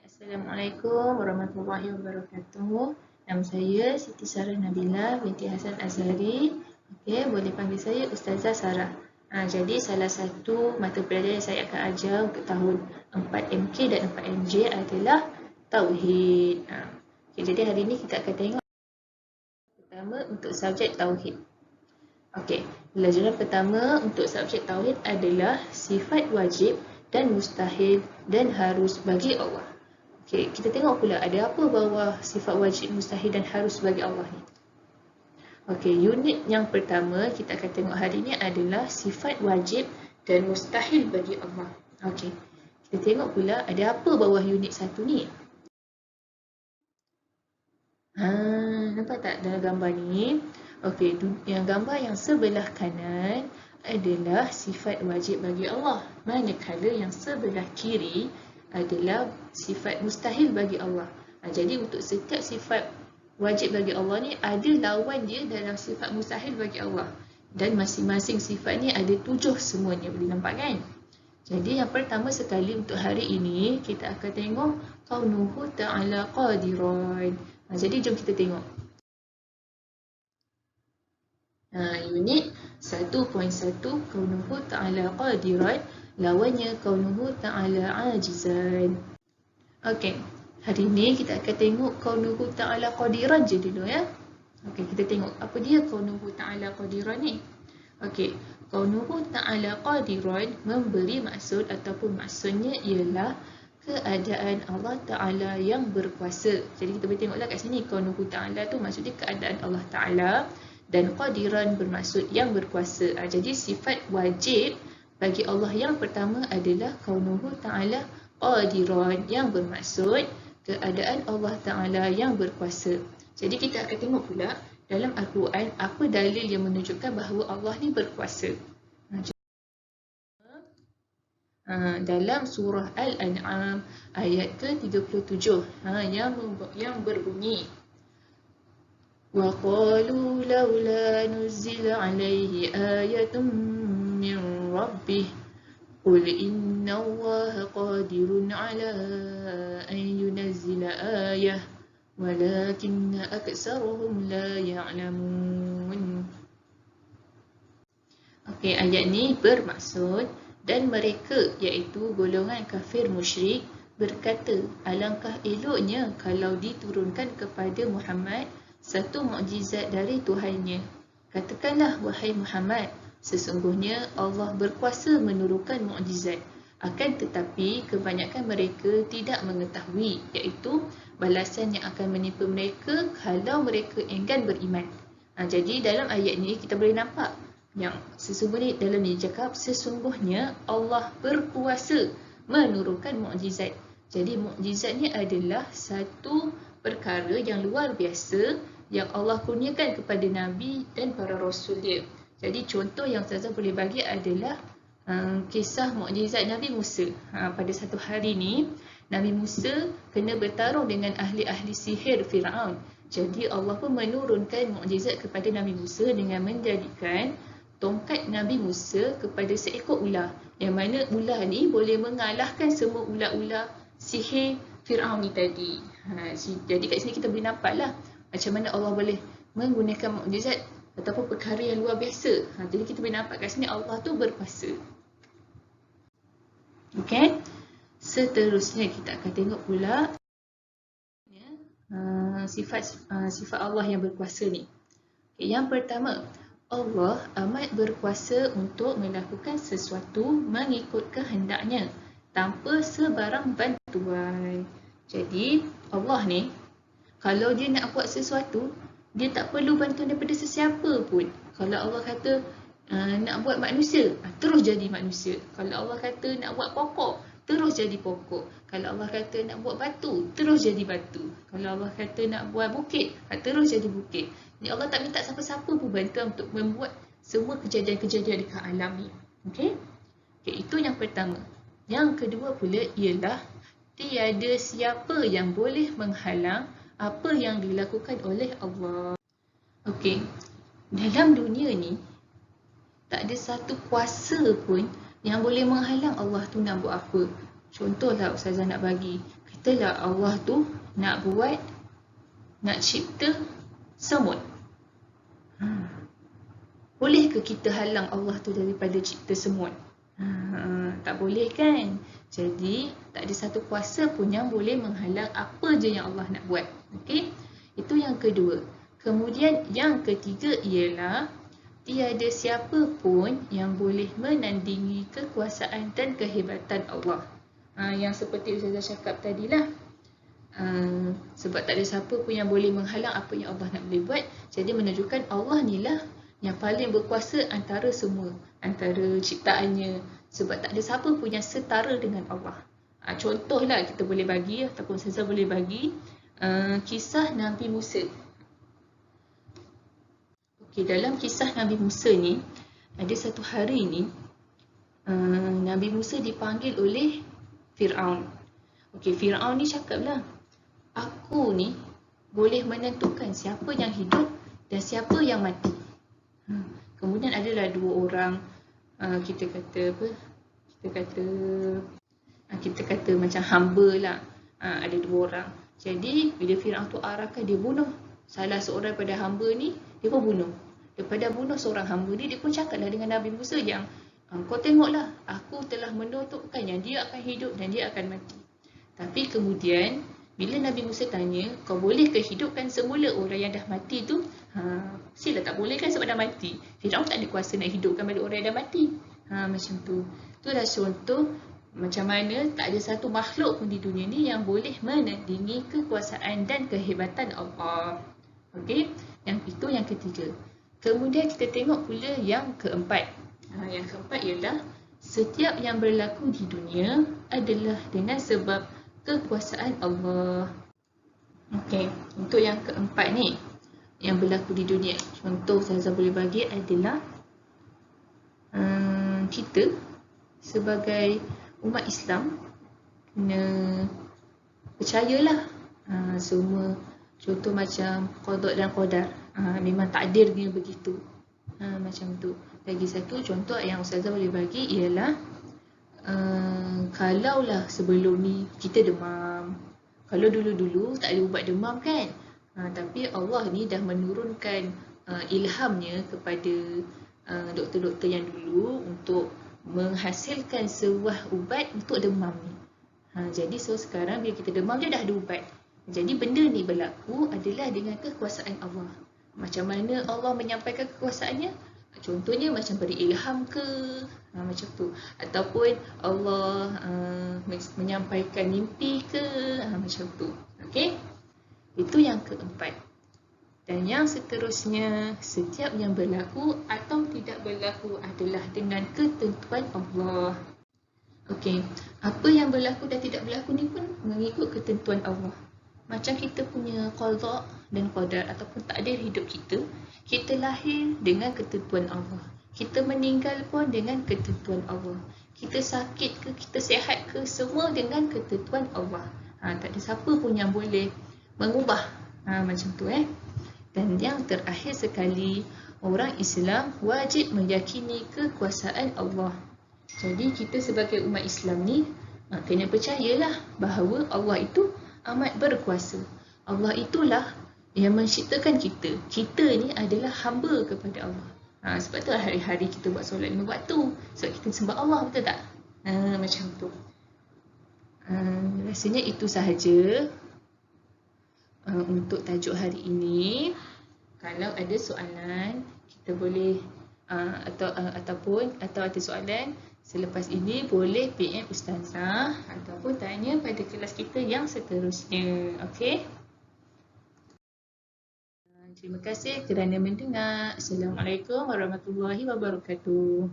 Assalamualaikum warahmatullahi wabarakatuh. Nama saya Siti Sarah Nabila binti Hasan Azhari. Okey, boleh panggil saya Ustazah Sarah. Jadi salah satu mata pelajaran yang saya akan ajar untuk tahun 4MK dan 4MJ adalah Tauhid. Jadi hari ini kita akan tengok pertama untuk subjek Tauhid. Okey, pelajaran pertama untuk subjek Tauhid adalah sifat wajib dan mustahil dan harus bagi Allah. Okey, kita tengok pula ada apa bawah sifat wajib, mustahil dan harus bagi Allah ni. Okey, unit yang pertama kita akan tengok hari ni adalah sifat wajib dan mustahil bagi Allah. Okey, kita tengok pula ada apa bawah unit satu ni. Nampak tak dalam gambar ni? Okey, yang gambar yang sebelah kanan adalah sifat wajib bagi Allah. Manakala yang sebelah kiri adalah sifat mustahil bagi Allah. Jadi untuk setiap sifat wajib bagi Allah ni ada lawan dia dalam sifat mustahil bagi Allah. Dan masing-masing sifat ni ada 7 semuanya, boleh nampak kan? Jadi yang pertama sekali untuk hari ini kita akan tengok kaunuhu ta'ala qadiran. Jadi jom kita tengok. Unit 1.1 kaunuhu ta'ala qadiran, lawannya kaunuhu ta'ala ajizan. Okey, hari ni kita akan tengok kaunuhu ta'ala qadiran je dulu ya. Okey, kita tengok apa dia kaunuhu ta'ala qadiran ni. Okey, kaunuhu ta'ala qadiran memberi maksud ataupun maksudnya ialah keadaan Allah Ta'ala yang berkuasa. Jadi kita boleh tengoklah kat sini kaunuhu ta'ala tu maksudnya keadaan Allah Ta'ala dan qadiran bermaksud yang berkuasa. Jadi sifat wajib bagi Allah yang pertama adalah kaunuhu ta'ala qadiran yang bermaksud keadaan Allah Ta'ala yang berkuasa. Jadi kita akan tengok pula dalam Al-Quran apa dalil yang menunjukkan bahawa Allah ni berkuasa. Dalam surah Al-An'am ayat ke-37 yang berbunyi وَقَالُوا لَوْلَا نُزِّلَ عَلَيْهِ آيَةٌ مِّن رَّبِّهِ قُلْ إِنَّ اللَّهَ قَادِرٌ عَلَىٰ أَن يُنَزِّلَ آيَةً وَلَكِنَّ أَكْثَرَهُمْ لَا يَعْلَمُونَ. Okey, ayat ni bermaksud dan mereka iaitu golongan kafir musyrik berkata, alangkah eloknya kalau diturunkan kepada Muhammad satu mukjizat dari Tuhannya. Katakanlah wahai Muhammad, sesungguhnya Allah berkuasa menurunkan mukjizat. Akan tetapi kebanyakan mereka tidak mengetahui, iaitu balasan yang akan menimpa mereka kalau mereka enggan beriman. Jadi dalam ayat ni kita boleh nampak yang sesungguhnya dalam ni cakap sesungguhnya Allah berkuasa menurunkan mukjizat. Jadi mukjizat ni adalah satu perkara yang luar biasa yang Allah kurniakan kepada Nabi dan para Rasul dia. Jadi contoh yang Ustazah boleh bagi adalah kisah mukjizat Nabi Musa. Pada satu hari ni, Nabi Musa kena bertarung dengan ahli-ahli sihir Fir'aun. Jadi Allah pun menurunkan mukjizat kepada Nabi Musa dengan menjadikan tongkat Nabi Musa kepada seekor ular. Yang mana ular ni boleh mengalahkan semua ular-ular sihir Fir'aun ni tadi. Jadi kat sini kita boleh nampaklah macam mana Allah boleh menggunakan mukjizat ataupun perkara yang luar biasa. Jadi kita boleh nampak kat sini Allah tu berkuasa. Okey. Seterusnya kita akan tengok pula sifat Allah yang berkuasa ni. Okay, yang pertama, Allah amat berkuasa untuk melakukan sesuatu mengikut kehendaknya tanpa sebarang bantuan. Jadi Allah ni kalau dia nak buat sesuatu, dia tak perlu bantuan daripada sesiapa pun. Kalau Allah kata nak buat manusia, terus jadi manusia. Kalau Allah kata nak buat pokok, terus jadi pokok. Kalau Allah kata nak buat batu, terus jadi batu. Kalau Allah kata nak buat bukit, terus jadi bukit. Ni Allah tak minta siapa-siapa pun bantuan untuk membuat semua kejadian-kejadian dekat alam ni. Okey? Okey, itu yang pertama. Yang kedua pula ialah tiada siapa yang boleh menghalang apa yang dilakukan oleh Allah. Okey, dalam dunia ni tak ada satu kuasa pun yang boleh menghalang Allah tu nak buat apa. Contohlah Ustazah nak bagi. Katalah Allah tu nak cipta semut. Boleh ke kita halang Allah tu daripada cipta semut? Tak boleh kan? Jadi tak ada satu kuasa pun yang boleh menghalang apa je yang Allah nak buat. Okey? Itu yang kedua. Kemudian yang ketiga ialah tiada siapa pun yang boleh menandingi kekuasaan dan kehebatan Allah. Yang seperti Ustazah cakap tadilah. Sebab tak ada siapa pun yang boleh menghalang apa yang Allah nak boleh buat. Jadi menunjukkan Allah ni lah yang paling berkuasa antara semua, antara ciptaannya. Sebab tak ada siapa pun yang setara dengan Allah. Contohlah kita boleh bagi, ataupun Ustazah boleh bagi kisah Nabi Musa. Okey, dalam kisah Nabi Musa ni, ada satu hari ni Nabi Musa dipanggil oleh Fir'aun. Okey, Fir'aun ni cakaplah, aku ni boleh menentukan siapa yang hidup dan siapa yang mati. Kemudian adalah dua orang, kita kata macam hamba lah. Ada dua orang. Jadi bila Fir'aun tu arahkan dia bunuh salah seorang pada hamba ni, dia pun bunuh. Daripada bunuh seorang hamba ni, dia pun cakaplah dengan Nabi Musa yang kau tengoklah, aku telah menentukan yang dia akan hidup dan dia akan mati. Tapi kemudian bila Nabi Musa tanya, kau boleh ke hidupkan semula orang yang dah mati tu? Sila tak boleh kan sebab dah mati. Fir'aun tak ada kuasa nak hidupkan balik orang yang dah mati. Macam tu. Itulah contoh macam mana tak ada satu makhluk pun di dunia ni yang boleh menandingi kekuasaan dan kehebatan Allah. Okey, itu yang ketiga. Kemudian kita tengok pula yang keempat. Yang keempat ialah setiap yang berlaku di dunia adalah dengan sebab kekuasaan Allah. Okey, untuk yang keempat ni yang berlaku di dunia, contoh saya boleh bagi adalah kita sebagai umat Islam kena percayalah semua, contoh macam qada dan qadar, memang takdirnya begitu. Macam tu. Lagi satu contoh yang Ustazah boleh bagi ialah kalaulah sebelum ni kita demam, kalau dulu-dulu tak ada ubat demam kan, tapi Allah ni dah menurunkan ilhamnya kepada doktor-doktor yang dulu untuk menghasilkan sebuah ubat untuk demam ni. Jadi sekarang bila kita demam je dah ada ubat. Jadi benda ni berlaku adalah dengan kekuasaan Allah. Macam mana Allah menyampaikan kekuasaannya? Contohnya macam beri ilham ke, macam tu. Ataupun Allah menyampaikan mimpi ke, macam tu. Okey? Itu yang keempat. Dan yang seterusnya, setiap yang berlaku atau tidak berlaku adalah dengan ketentuan Allah. Okey, apa yang berlaku dan tidak berlaku ni pun mengikut ketentuan Allah. Macam kita punya qada dan qadar ataupun takdir hidup kita, kita lahir dengan ketentuan Allah. Kita meninggal pun dengan ketentuan Allah. Kita sakit ke, kita sihat ke, semua dengan ketentuan Allah. Tak ada siapa pun yang boleh mengubah. Macam tu Dan yang terakhir sekali, orang Islam wajib meyakini kekuasaan Allah. Jadi kita sebagai umat Islam ni kena percayalah bahawa Allah itu amat berkuasa. Allah itulah yang menciptakan kita. Kita ni adalah hamba kepada Allah. Sebab tu hari-hari kita buat solat 5 waktu. Sebab kita sembah Allah, betul tak? Macam tu. Rasanya itu sahaja untuk tajuk hari ini. Kalau ada soalan, kita boleh ataupun ada soalan selepas ini boleh PM Ustazah ataupun tanya pada kelas kita yang seterusnya. Okey? Terima kasih kerana mendengar. Assalamualaikum warahmatullahi wabarakatuh.